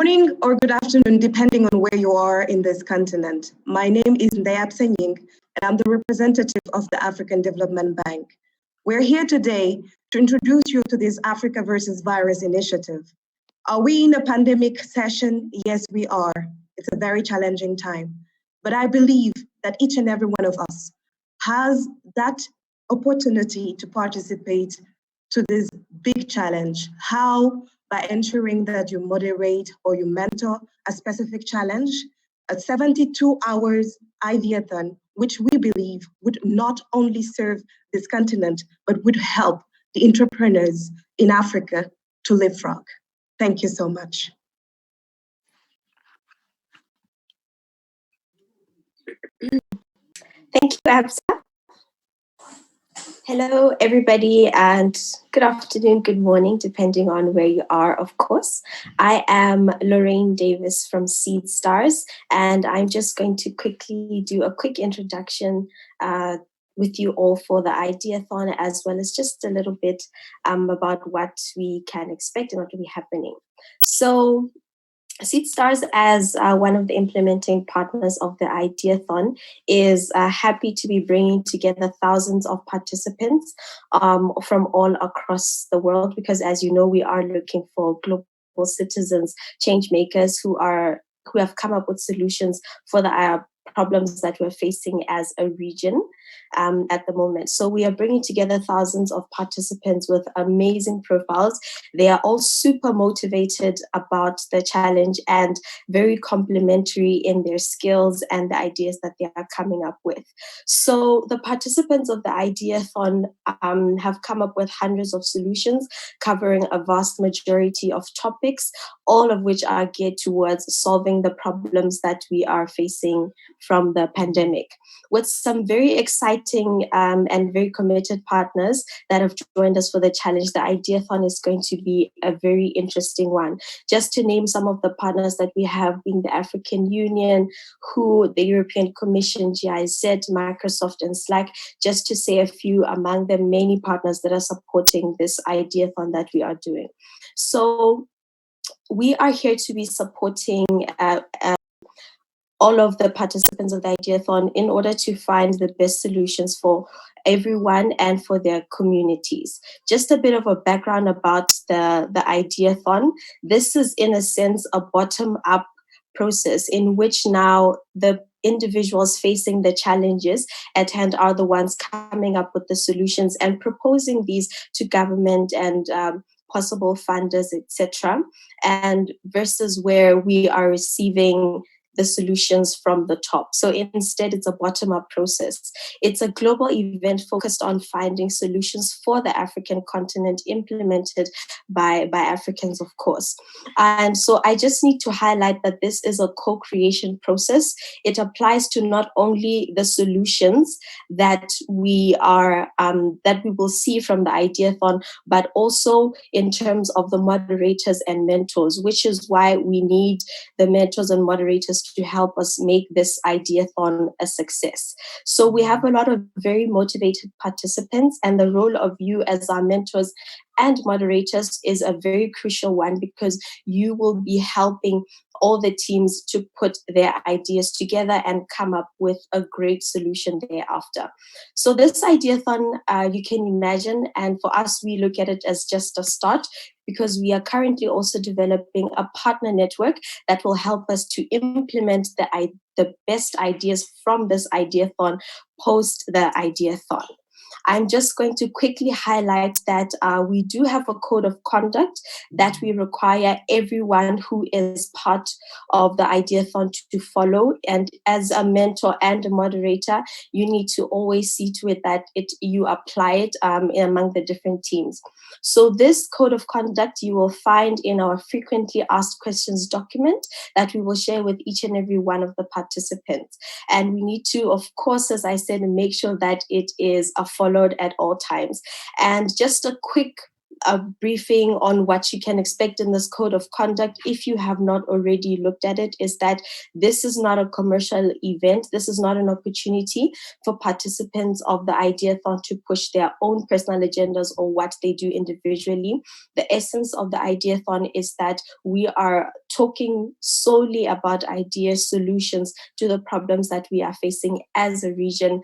morning or good afternoon, depending on where you are in this continent. My name is Ndayab Senying, and I'm the representative of the African Development Bank. We're here today to introduce you to this Africa versus Virus initiative. Are we in a pandemic session? Yes, we are. It's a very challenging time. But I believe that each and every one of us has that opportunity to participate to this big challenge. How? By ensuring that you moderate or you mentor a specific challenge, a 72 hours ideathon, which we believe would not only serve this continent, but would help the entrepreneurs in Africa to leapfrog. Thank you so much. Thank you, Absa. Hello, everybody, and good afternoon, good morning, depending on where you are, of course. I am Lorraine Davis from Seed Stars, and I'm just going to quickly do a quick introduction with you all for the Ideathon, as well as just a little bit about what we can expect and what will be happening. So, Seed Stars, as one of the implementing partners of the Ideathon, is happy to be bringing together thousands of participants from all across the world, because as you know, we are looking for global citizens, change makers who have come up with solutions for the problems that we're facing as a region at the moment. So we are bringing together thousands of participants with amazing profiles. They are all super motivated about the challenge and very complementary in their skills and the ideas that they are coming up with. So the participants of the Ideathon have come up with hundreds of solutions covering a vast majority of topics, all of which are geared towards solving the problems that we are facing from the pandemic, with some very exciting and very committed partners that have joined us for the challenge. The Ideathon is going to be a very interesting one. Just to name some of the partners that we have, being the African Union, WHO, the European Commission, GIZ, Microsoft, and Slack, just to say a few among the many partners that are supporting this Ideathon that we are doing. So we are here to be supporting all of the participants of the Ideathon in order to find the best solutions for everyone and for their communities. Just a bit of a background about the Ideathon. This is, in a sense, a bottom-up process in which now the individuals facing the challenges at hand are the ones coming up with the solutions and proposing these to government and possible funders, etc., and versus where we are receiving the solutions from the top. So instead, it's a bottom-up process. It's a global event focused on finding solutions for the African continent, implemented by Africans, of course. And so I just need to highlight that this is a co-creation process. It applies to not only the solutions that we will see from the Ideathon, but also in terms of the moderators and mentors, which is why we need the mentors and moderators to help us make this Ideathon a success. So we have a lot of very motivated participants, and the role of you as our mentors and moderators is a very crucial one, because you will be helping all the teams to put their ideas together and come up with a great solution thereafter. So this Ideathon, you can imagine, and for us, we look at it as just a start, because we are currently also developing a partner network that will help us to implement the best ideas from this Ideathon post the Ideathon. I'm just going to quickly highlight that we do have a code of conduct that we require everyone who is part of the Ideathon to follow. And as a mentor and a moderator, you need to always see to it that you apply it among the different teams. So this code of conduct you will find in our frequently asked questions document that we will share with each and every one of the participants. And we need to, of course, as I said, make sure that it is followed at all times. And just a quick a briefing on what you can expect in this code of conduct, if you have not already looked at it, is that this is not a commercial event. This is not an opportunity for participants of the Ideathon to push their own personal agendas or what they do individually. The essence of the Ideathon is that we are talking solely about idea solutions to the problems that we are facing as a region,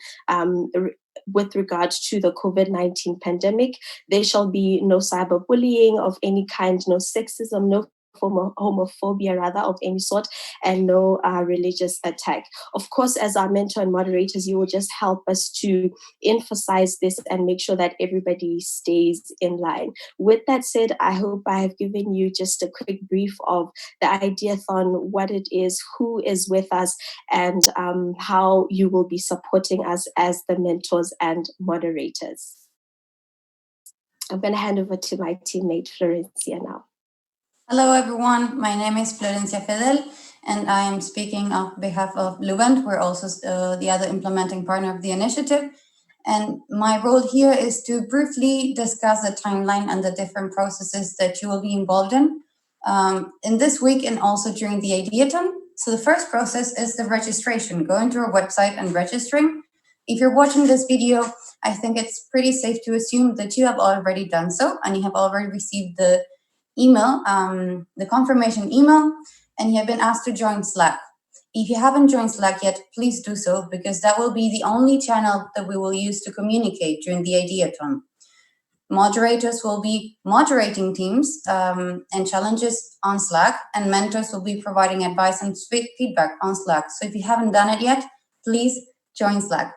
with regards to the COVID-19 pandemic. There shall be no cyberbullying of any kind, no sexism, no form of homophobia rather of any sort, and no religious attack. Of course, as our mentor and moderators, you will just help us to emphasize this and make sure that everybody stays in line. With that said, I hope I have given you just a quick brief of the Ideathon, what it is, who is with us, and how you will be supporting us as the mentors and moderators. I'm going to hand over to my teammate Florencia now. Hello everyone, my name is Florencia Fidel and I am speaking on behalf of Lubent. We're also the other implementing partner of the initiative. And my role here is to briefly discuss the timeline and the different processes that you will be involved in this week and also during the Ideathon. So the first process is the registration, going to our website and registering. If you're watching this video, I think it's pretty safe to assume that you have already done so and you have already received the email, the confirmation email, and you have been asked to join Slack. If you haven't joined Slack yet, please do so, because that will be the only channel that we will use to communicate during the Ideathon. Moderators will be moderating teams and challenges on Slack, and mentors will be providing advice and feedback on Slack. So if you haven't done it yet, please join Slack.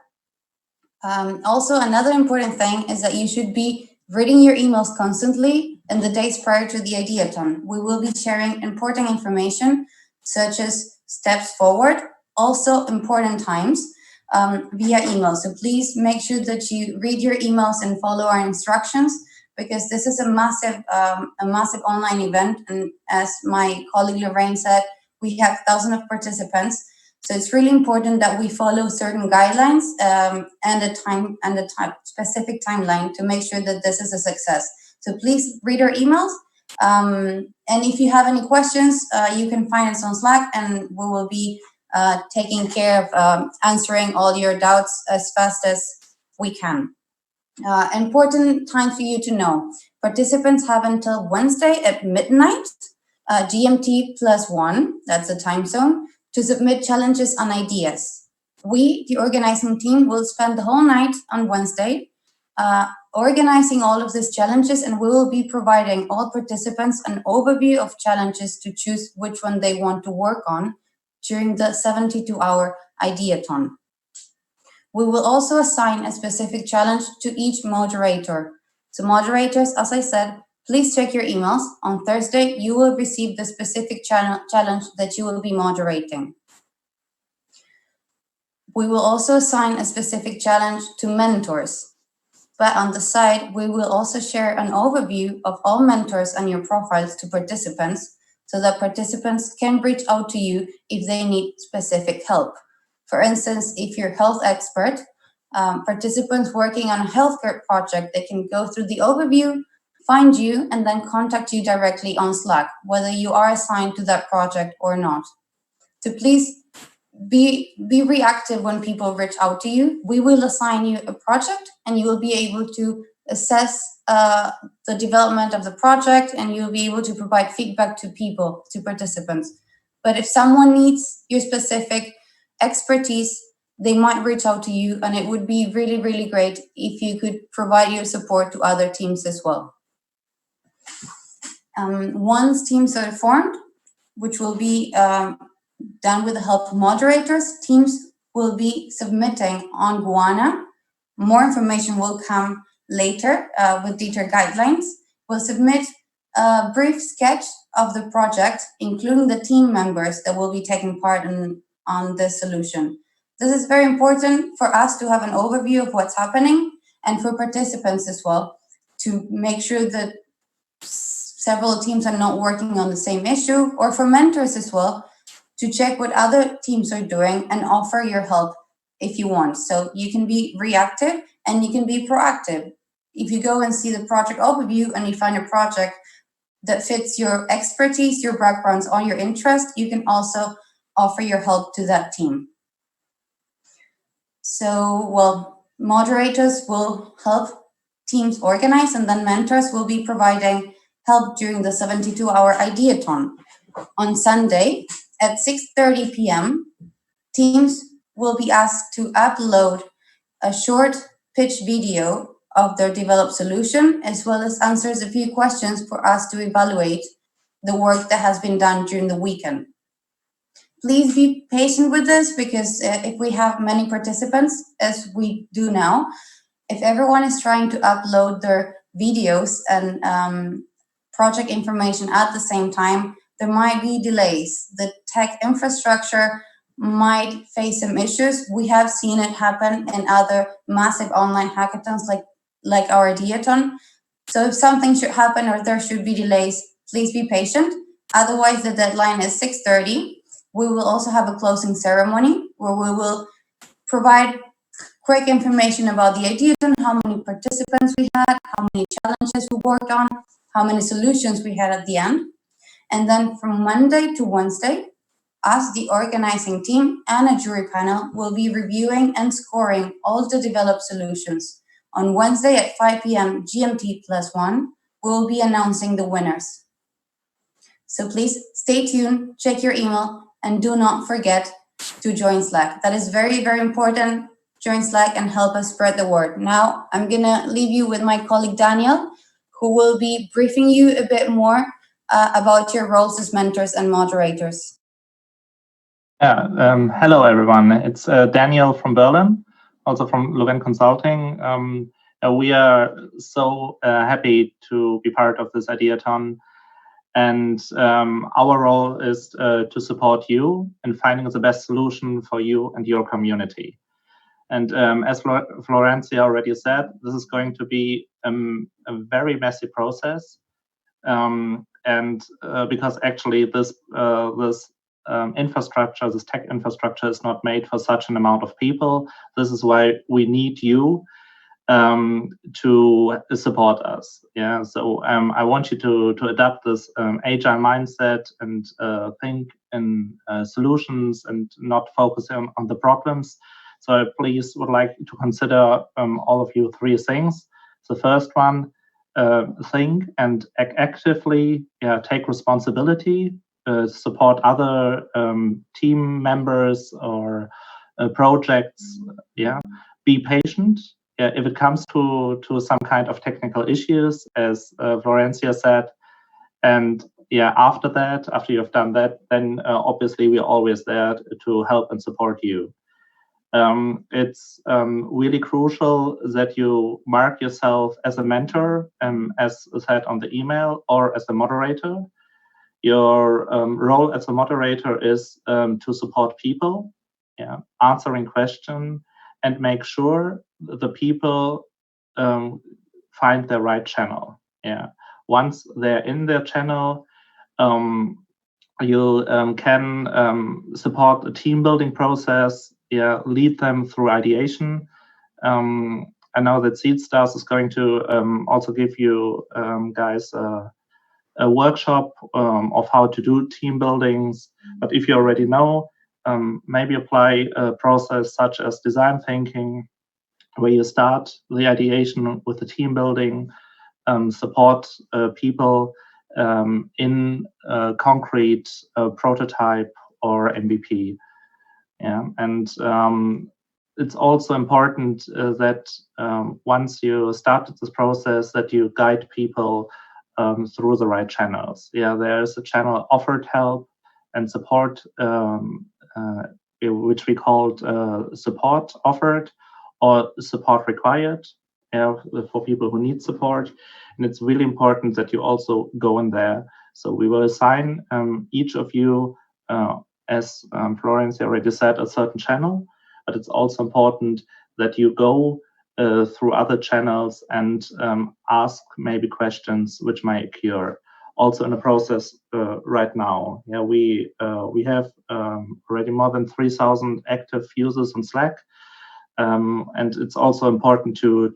Also, another important thing is that you should be reading your emails constantly in the days prior to the Ideathon. We will be sharing important information such as steps forward, also important times via email. So please make sure that you read your emails and follow our instructions, because this is a massive online event. And as my colleague Lorraine said, we have thousands of participants. So it's really important that we follow certain guidelines and a specific timeline to make sure that this is a success. So please read our emails. And if you have any questions, you can find us on Slack, and we will be taking care of answering all your doubts as fast as we can. Important time for you to know. Participants have until Wednesday at midnight, GMT +1, that's the time zone, to submit challenges and ideas. We, the organizing team, will spend the whole night on Wednesday organizing all of these challenges, and we will be providing all participants an overview of challenges to choose which one they want to work on during the 72-hour Ideathon. We will also assign a specific challenge to each moderator. So moderators, as I said, please check your emails. On Thursday, you will receive the specific challenge that you will be moderating. We will also assign a specific challenge to mentors. But on the side, we will also share an overview of all mentors and your profiles to participants, so that participants can reach out to you if they need specific help. For instance, if you're a health expert, participants working on a healthcare project, they can go through the overview, find you, and then contact you directly on Slack, whether you are assigned to that project or not. So please be reactive when people reach out to you. We will assign you a project, and you will be able to assess the development of the project, and you'll be able to provide feedback to people, to participants. But if someone needs your specific expertise, they might reach out to you, and it would be really, really great if you could provide your support to other teams as well. Once teams are formed, which will be done with the help of moderators, teams will be submitting on Guana. More information will come later with detailed guidelines. We'll submit a brief sketch of the project, including the team members that will be taking part on this solution. This is very important for us to have an overview of what's happening, and for participants as well, to make sure that several teams are not working on the same issue, or for mentors as well, to check what other teams are doing and offer your help if you want. So you can be reactive and you can be proactive. if you go and see the project overview and you find a project that fits your expertise, your backgrounds, or your interest, you can also offer your help to that team. So, well, moderators will help teams organize, and then mentors will be providing help during the 72-hour Ideathon. On Sunday at 6:30 p.m., teams will be asked to upload a short pitch video of their developed solution, as well as answers a few questions for us to evaluate the work that has been done during the weekend. Please be patient with this, because if we have many participants, as we do now, if everyone is trying to upload their videos and project information at the same time, there might be delays. The tech infrastructure might face some issues. We have seen it happen in other massive online hackathons like our Ideathon. So if something should happen or there should be delays, please be patient. Otherwise, the deadline is 6:30. We will also have a closing ceremony where we will provide quick information about the Ideathon, how many participants we had, how many challenges we worked on, how many solutions we had at the end. And then from Monday to Wednesday, us, the organizing team, and a jury panel will be reviewing and scoring all the developed solutions. On Wednesday at 5 p.m. GMT +1, we'll be announcing the winners. So please stay tuned, check your email, and do not forget to join Slack. That is very, very important. Join Slack and help us spread the word. Now, I'm gonna leave you with my colleague Daniel, who will be briefing you a bit more about your roles as mentors and moderators. Hello everyone. It's Daniel from Berlin, also from Leuven Consulting. We are so happy to be part of this Ideathon, and our role is to support you in finding the best solution for you and your community. And as Florencia already said, this is going to be a very messy process, and because actually this infrastructure, this tech infrastructure, is not made for such an amount of people. This is why we need you to support us. Yeah. So I want you to adapt this agile mindset and think in solutions and not focus on the problems. So I please would like to consider all of you three things. The first one, think and act actively, take responsibility, support other team members or projects. Be patient. If it comes to some kind of technical issues, as Florencia said, and after that, after you've done that, then obviously we're always there to help and support you. It's really crucial that you mark yourself as a mentor, as said on the email, or as a moderator. Your role as a moderator is to support people, answering questions, and make sure the people find the right channel. Once they're in their channel, you can support the team building process, lead them through ideation. I know that SeedStars is going to also give you guys a workshop of how to do team buildings. But if you already know, maybe apply a process such as design thinking, where you start the ideation with the team building, support people in a concrete prototype or MVP. And it's also important that once you started this process, that you guide people through the right channels. There is a channel offered help and support, which we called support offered or support required, for people who need support. And it's really important that you also go in there. So we will assign each of you, as Florence already said, a certain channel, but it's also important that you go through other channels and ask maybe questions which might occur. Also in the process right now, we have already more than 3,000 active users on Slack, and it's also important to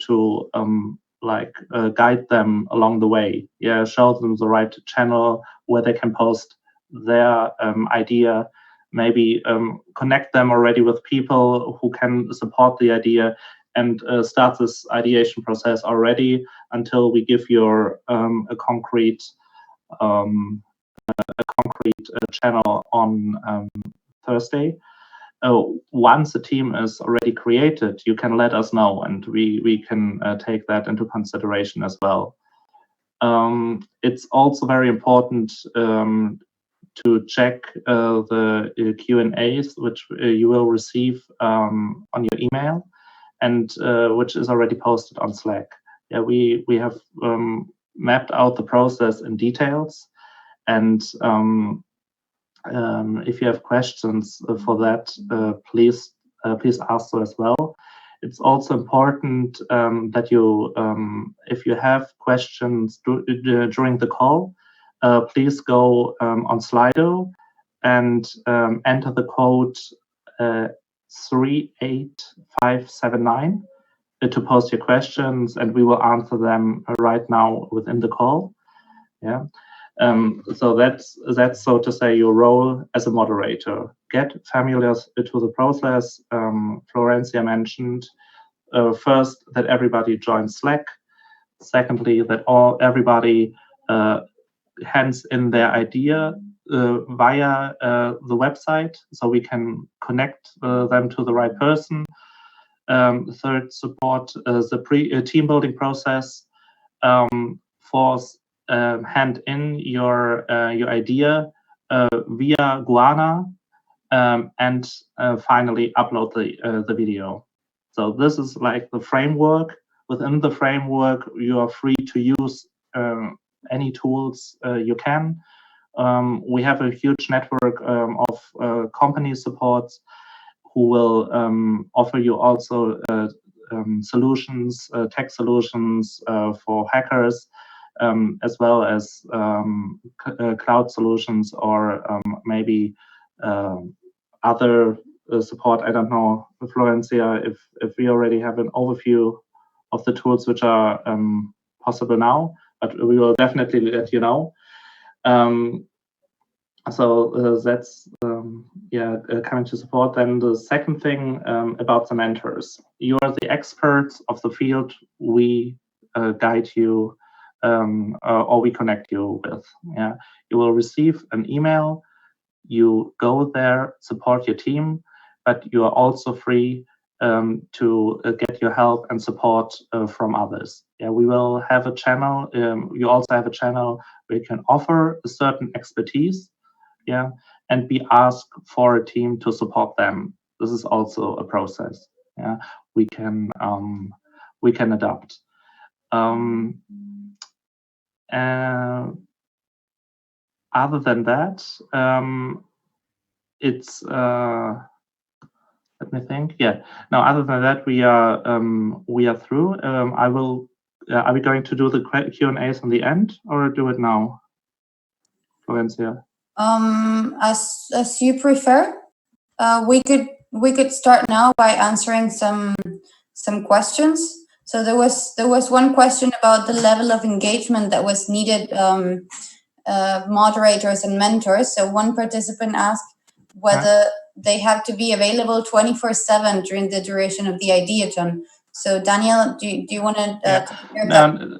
guide them along the way. Yeah, show them the right channel where they can post their idea. Maybe connect them already with people who can support the idea, and start this ideation process already until we give you a concrete channel on Thursday. Once the team is already created, you can let us know, and we can take that into consideration as well. It's also very important to check the Q&As, which you will receive on your email, and which is already posted on Slack. Yeah, we have mapped out the process in details, and if you have questions for that, please ask so as well. It's also important that you, if you have questions during the call, please go on Slido and enter the code 38579 to post your questions, and we will answer them right now within the call. Yeah. So that's so to say your role as a moderator. Get familiar to the process. Florencia mentioned first that everybody joins Slack. Secondly, that everybody hands in their idea via the website, so we can connect them to the right person. Third, support the team building process. Fourth, hand in your idea via Guana, and finally upload the video. So this is like the framework. Within the framework, you are free to use any tools you can. We have a huge network of company supports who will offer you also solutions, tech solutions for hackers, as well as cloud solutions, or maybe other support. I don't know, Florencia, if we already have an overview of the tools which are possible now, but we will definitely let you know. So that's coming to support. Then the second thing about the mentors. You are the experts of the field. We guide you or we connect you with. Yeah, you will receive an email. You go there, support your team, but you are also free to get your help and support from others. Yeah, we will have a channel. You also have a channel where you can offer a certain expertise. Yeah, and be asked for a team to support them. This is also a process. Yeah, we can adapt. Other than that, it's let me think. Yeah. Now, other than that, we are through. I will. Are we going to do the Q&As on the end, or do it now, Florencia? As you prefer. We could start now by answering some questions. So there was one question about the level of engagement that was needed, moderators and mentors. So one participant asked whether they have to be available 24/7 during the duration of the ideathon. So Daniel, do you want to? No,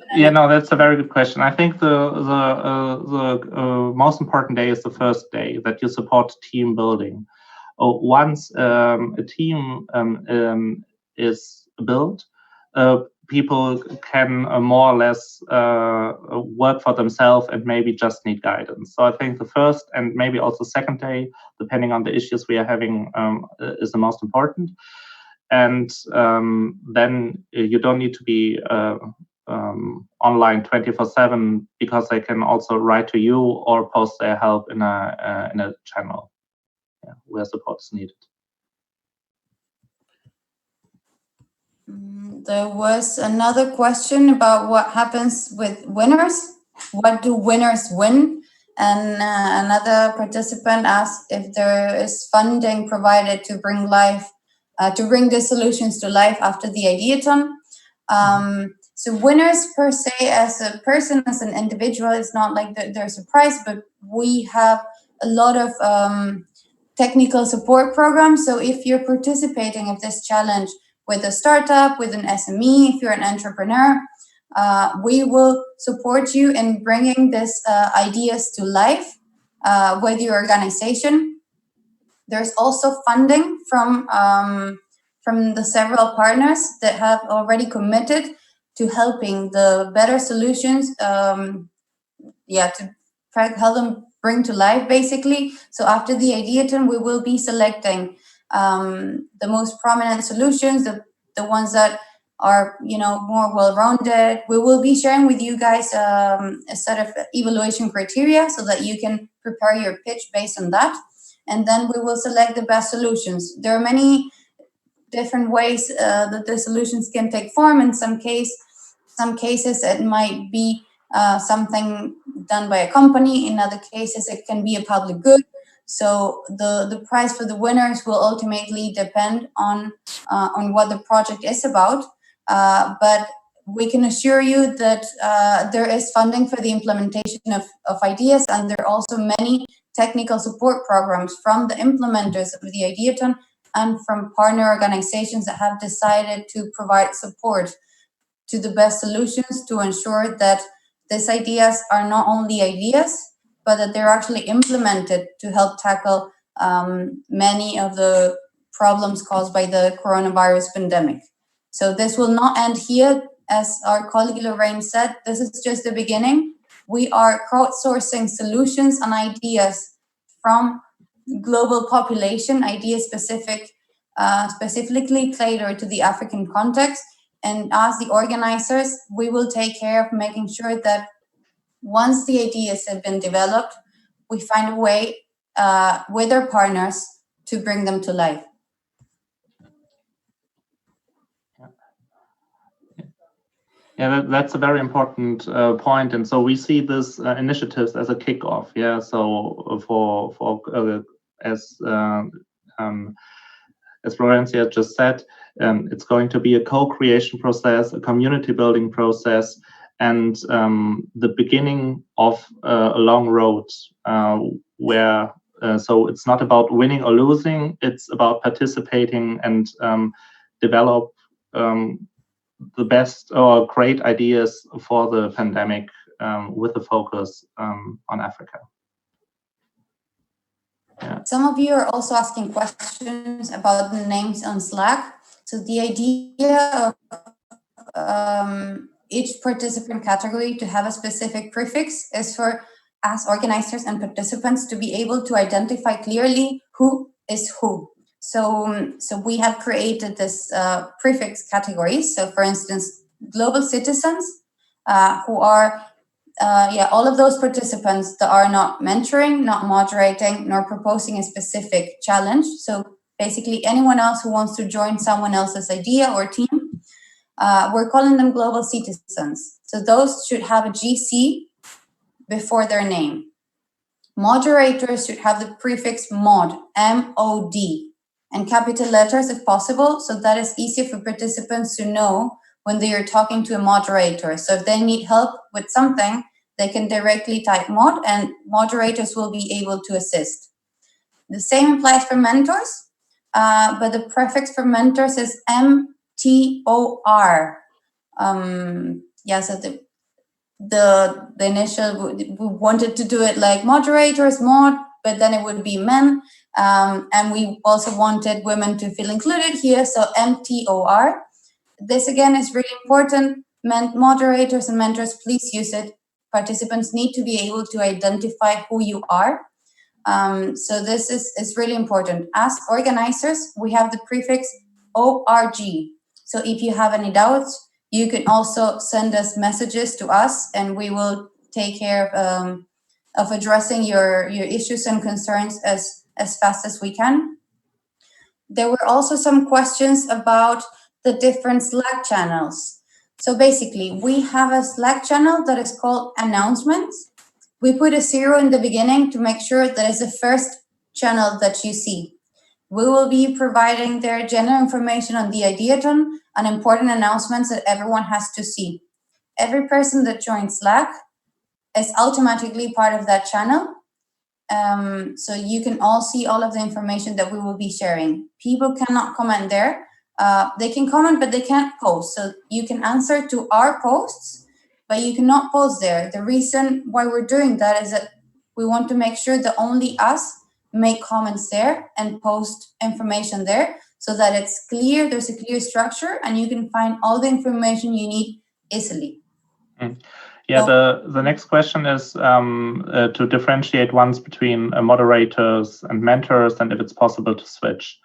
that's a very good question. I think the most important day is the first day that you support team building. Once a team is built, people can more or less work for themselves and maybe just need guidance. So I think the first and maybe also second day, depending on the issues we are having, is the most important. And then you don't need to be online 24/7, because they can also write to you or post their help in a channel where support is needed. There was another question about what happens with winners. What do winners win? And another participant asked if there is funding provided to bring the solutions to life after the ideathon. So winners per se, as a person, as an individual, it's not like there's a prize, but we have a lot of technical support programs. So if you're participating in this challenge with a startup, with an SME, if you're an entrepreneur, we will support you in bringing these ideas to life with your organization. There's also funding from the several partners that have already committed to helping the better solutions, to help them bring to life, basically. So after the ideaton, we will be selecting the most prominent solutions, the ones that are more well-rounded. We will be sharing with you guys a set of evaluation criteria so that you can prepare your pitch based on that. And then we will select the best solutions. There are many different ways that the solutions can take form. In some cases, it might be something done by a company. In other cases, it can be a public good. So the prize for the winners will ultimately depend on what the project is about. But we can assure you that there is funding for the implementation of ideas, and there are also many technical support programs from the implementers of the ideaton and from partner organizations that have decided to provide support to the best solutions to ensure that these ideas are not only ideas, but that they're actually implemented to help tackle many of the problems caused by the coronavirus pandemic. So this will not end here. As our colleague Lorraine said, this is just the beginning. We are crowdsourcing solutions and ideas from global population, ideas specifically tailored to the African context. And as the organizers, we will take care of making sure that once the ideas have been developed, we find a way with our partners to bring them to life. Yeah, that's a very important point, and so we see this initiatives as a kickoff. Yeah, so as Florencia just said, it's going to be a co-creation process, a community building process, and the beginning of a long road where. So it's not about winning or losing; it's about participating and develop. The best or great ideas for the pandemic with a focus on Africa. Yeah. Some of you are also asking questions about the names on Slack. So the idea of each participant category to have a specific prefix is for us organizers and participants to be able to identify clearly who is who. So we have created this prefix categories. So for instance, global citizens who are all of those participants that are not mentoring, not moderating, nor proposing a specific challenge. So basically anyone else who wants to join someone else's idea or team, we're calling them global citizens. So those should have a GC before their name. Moderators should have the prefix mod, M-O-D, and capital letters if possible, so that is easier for participants to know when they are talking to a moderator. So if they need help with something, they can directly type mod and moderators will be able to assist. The same applies for mentors, but the prefix for mentors is M-T-O-R. So the initial, we wanted to do it like moderators, mod, but then it would be men. And we also wanted women to feel included here, so M-T-O-R. This again is really important. Moderators and mentors, please use it. Participants need to be able to identify who you are. So this is really important. As organizers, we have the prefix O-R-G. So if you have any doubts, you can also send us messages to us and we will take care of addressing your issues and concerns as fast as we can. There were also some questions about the different Slack channels. So basically, we have a Slack channel that is called announcements. We put a 0 in the beginning to make sure that it's the first channel that you see. We will be providing their general information on the ideaton and important announcements that everyone has to see. every person that joins Slack is automatically part of that channel. So you can all see all of the information that we will be sharing. People cannot comment there. They can comment, but they can't post. So you can answer to our posts, but you cannot post there. The reason why we're doing that is that we want to make sure that only us make comments there and post information there so that it's clear, there's a clear structure, and you can find all the information you need easily. Yeah, the next question is to differentiate ones between moderators and mentors, and if it's possible to switch.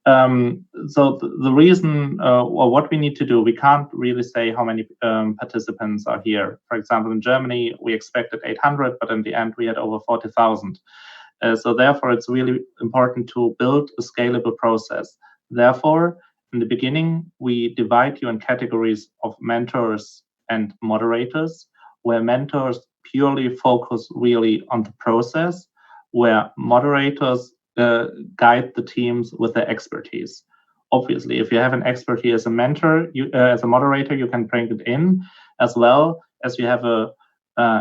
So the reason, or what we need to do, we can't really say how many participants are here. For example, in Germany, we expected 800, but in the end, we had over 40,000. So therefore, it's really important to build a scalable process. Therefore, in the beginning, we divide you in categories of mentors and moderators, where mentors purely focus really on the process, where moderators guide the teams with their expertise. Obviously, if you have an expertise as a mentor, as a moderator, you can bring it in, as well as you have a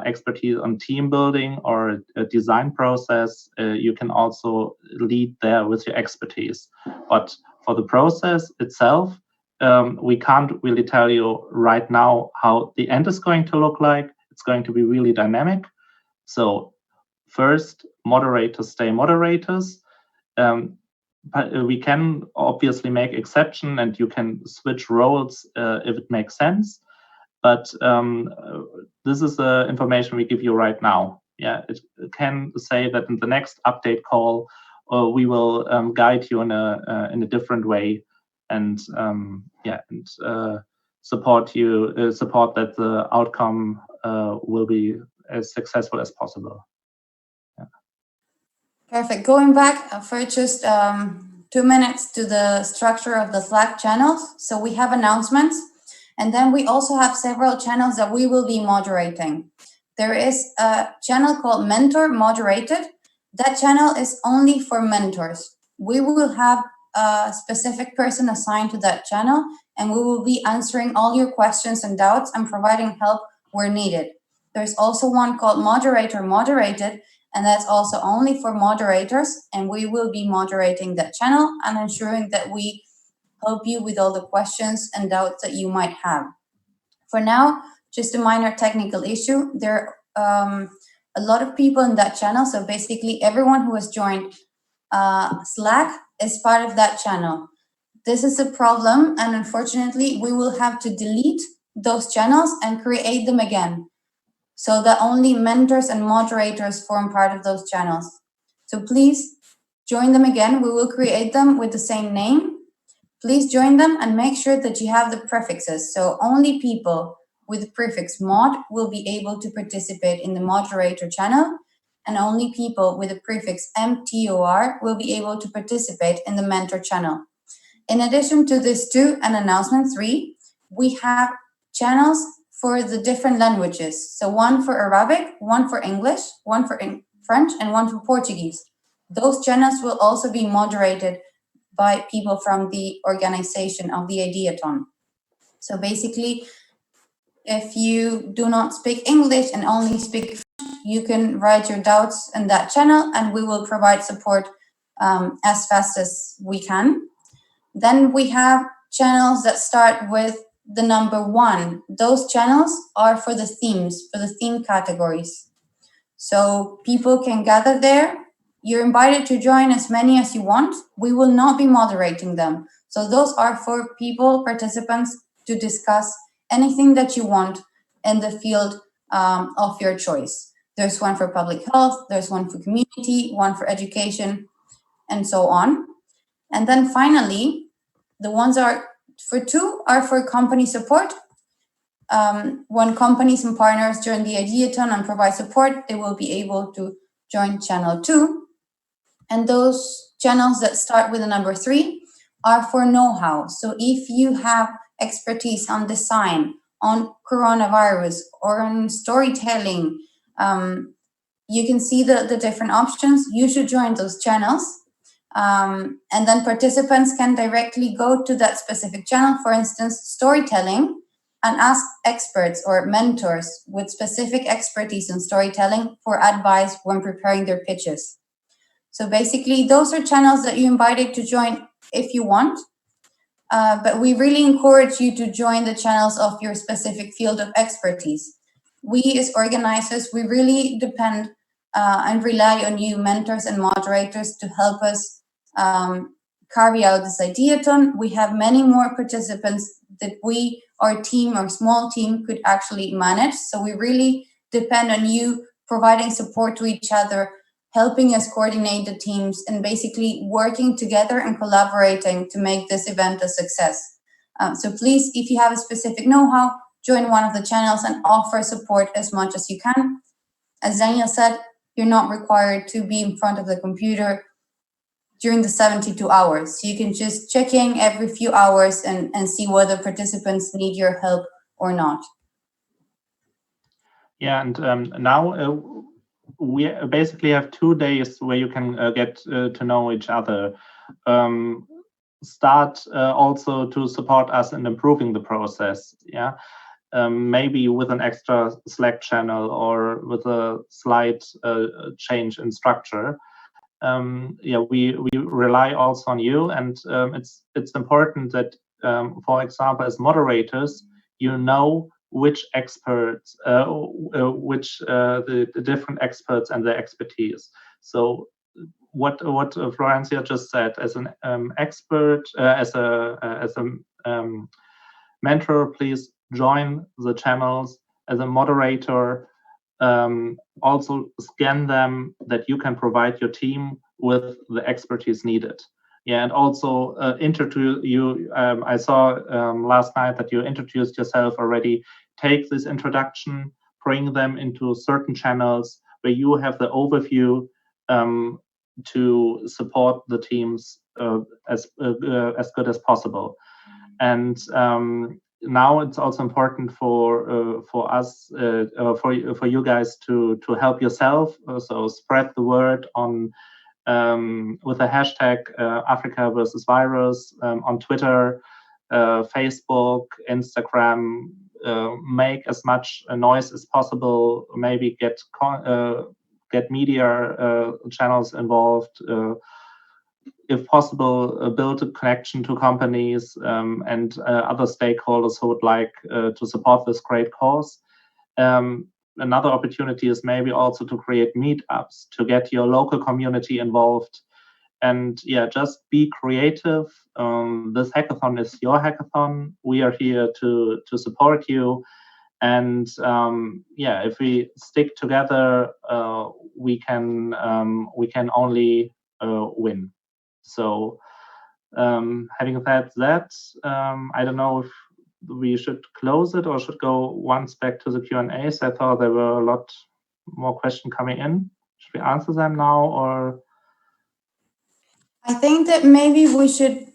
expertise on team building or a design process. You can also lead there with your expertise. But for the process itself, we can't really tell you right now how the end is going to look like. It's going to be really dynamic. So first, moderators stay moderators. But we can obviously make exception, and you can switch roles if it makes sense. But this is the information we give you right now. Yeah, it can say that in the next update call, we will guide you in a different way, and support that the outcome will be as successful as possible. Yeah. Perfect. Going back for just 2 minutes to the structure of the Slack channels. So we have announcements, and then we also have several channels that we will be moderating. There is a channel called Mentor Moderated. That channel is only for mentors. We will have a specific person assigned to that channel, and we will be answering all your questions and doubts and providing help where needed. There's also one called Moderator Moderated, and that's also only for moderators, and we will be moderating that channel and ensuring that we help you with all the questions and doubts that you might have. For now, just a minor technical issue. There are a lot of people in that channel, so basically everyone who has joined Slack is part of that channel. This is a problem, and unfortunately, we will have to delete those channels and create them again, so that only mentors and moderators form part of those channels. So please join them again. We will create them with the same name. Please join them and make sure that you have the prefixes. So only people with the prefix mod will be able to participate in the moderator channel, and only people with the prefix MTOR will be able to participate in the mentor channel. In addition to this 2 and announcement 3, we have channels for the different languages. So one for Arabic, one for English, one for French, and one for Portuguese. Those channels will also be moderated by people from the organization of the Ideathon. So basically, if you do not speak English and only speak French, you can write your doubts in that channel, and we will provide support as fast as we can. Then we have channels that start with the number 1. Those channels are for the themes, for the theme categories. So people can gather there. You're invited to join as many as you want. We will not be moderating them. So those are for people, participants, to discuss anything that you want in the field of your choice. There's one for public health, there's one for community, one for education, and so on. And then finally, the ones are for 2 are for company support. When companies and partners join the Ideathon and provide support, they will be able to join channel 2. And those channels that start with the number 3 are for know-how. So if you have expertise on design, on coronavirus, or on storytelling, you can see the different options. You should join those channels. And then participants can directly go to that specific channel, for instance, storytelling, and ask experts or mentors with specific expertise in storytelling for advice when preparing their pitches. So basically, those are channels that you're invited to join if you want. But we really encourage you to join the channels of your specific field of expertise. We as organizers, we really depend and rely on you, mentors and moderators, to help us carry out this ideathon. We have many more participants that we, our team, our small team, could actually manage. So we really depend on you providing support to each other, helping us coordinate the teams, and basically working together and collaborating to make this event a success. So please, if you have a specific know-how, join one of the channels and offer support as much as you can. As Daniel said, you're not required to be in front of the computer during the 72 hours. You can just check in every few hours and see whether participants need your help or not. Yeah, and now we basically have 2 days where you can get to know each other. Start also to support us in improving the process. Yeah, maybe with an extra Slack channel or with a slight change in structure. Yeah, we rely also on you, and it's important that, for example, as moderators, you know which experts, the different experts and their expertise. So what Florencia just said, as an expert, as a mentor, please join the channels. As a moderator, also scan them, that you can provide your team with the expertise needed. Yeah, and also introduce you. I saw last night that you introduced yourself already. Take this introduction, bring them into certain channels where you have the overview to support the teams as good as possible. And now it's also important for us, for you guys to help yourself. So spread the word on with the hashtag Africa versus Virus on Twitter, Facebook, Instagram. Make as much noise as possible. Maybe get media channels involved. If possible, build a connection to companies and other stakeholders who would like to support this great cause. Another opportunity is maybe also to create meetups, to get your local community involved. And yeah, just be creative. This hackathon is your hackathon. We are here to support you. And yeah, if we stick together, we can only win. So having said that, I don't know if we should close it or should go once back to the Q&A. So I thought there were a lot more questions coming in. Should we answer them now, or? I think that maybe we should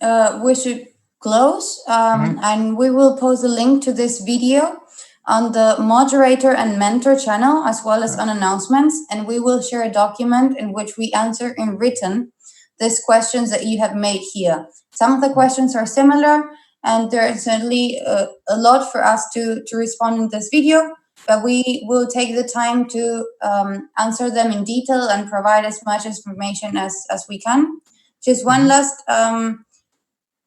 close, and we will post a link to this video on the moderator and mentor channel, as well as on announcements, and we will share a document in which we answer in written these questions that you have made here. Some of the questions are similar, and there is certainly a lot for us to respond in this video, but we will take the time to answer them in detail and provide as much information as we can. Just one last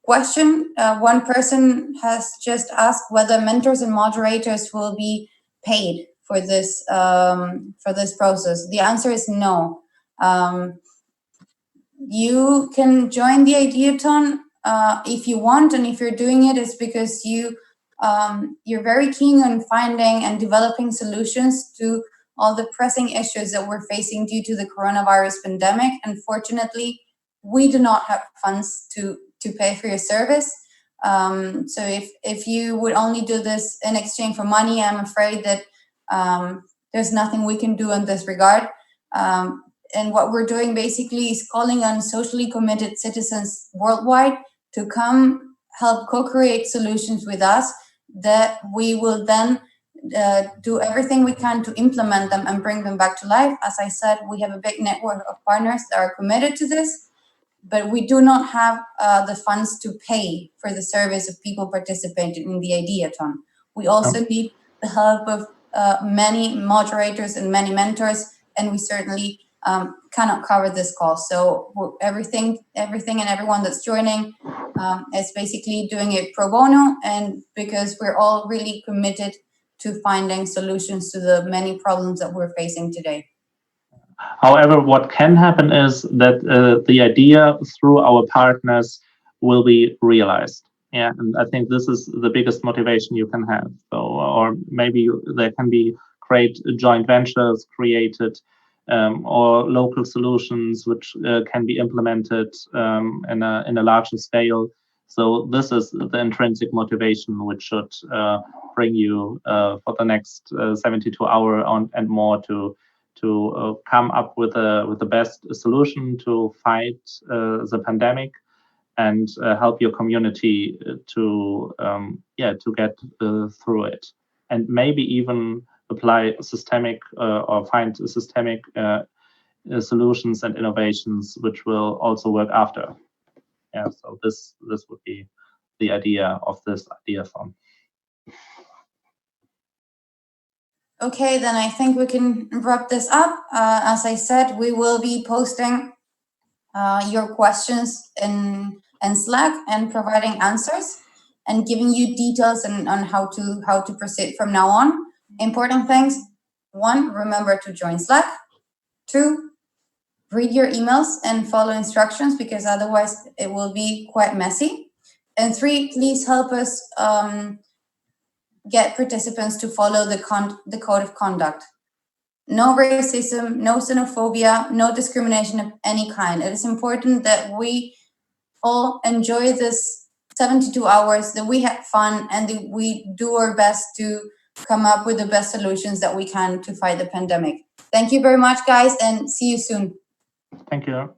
question. One person has just asked whether mentors and moderators will be paid for this process. The answer is no. You can join the ideathon if you want, and if you're doing it, it's because you're very keen on finding and developing solutions to all the pressing issues that we're facing due to the coronavirus pandemic. Unfortunately, we do not have funds to pay for your service. So if you would only do this in exchange for money, I'm afraid that there's nothing we can do in this regard. And what we're doing basically is calling on socially committed citizens worldwide to come help co-create solutions with us, that we will then do everything we can to implement them and bring them back to life. As I said, we have a big network of partners that are committed to this, but we do not have the funds to pay for the service of people participating in the ideathon. We also need the help of many moderators and many mentors, and we certainly cannot cover this cost. So everything and everyone that's joining is basically doing it pro bono, and because we're all really committed to finding solutions to the many problems that we're facing today. However, what can happen is that the idea through our partners will be realized. Yeah, and I think this is the biggest motivation you can have. So, or maybe there can be great joint ventures created, or local solutions which can be implemented in a larger scale. So this is the intrinsic motivation which should bring you for the next 72 hours and more to come up with the best solution to fight the pandemic and help your community to get through it, and maybe even apply systemic or find systemic solutions and innovations which will also work after. Yeah, so this would be the idea of this ideathon. Okay, then I think we can wrap this up. As I said, we will be posting your questions in Slack and providing answers and giving you details on how to proceed from now on. Important things: 1, remember to join Slack. 2, read your emails and follow instructions, because otherwise it will be quite messy. And 3, please help us get participants to follow the code of conduct. No racism, no xenophobia, no discrimination of any kind. It is important that we all enjoy this 72 hours, that we have fun, and that we do our best to come up with the best solutions that we can to fight the pandemic. Thank you very much, guys, and see you soon. Thank you.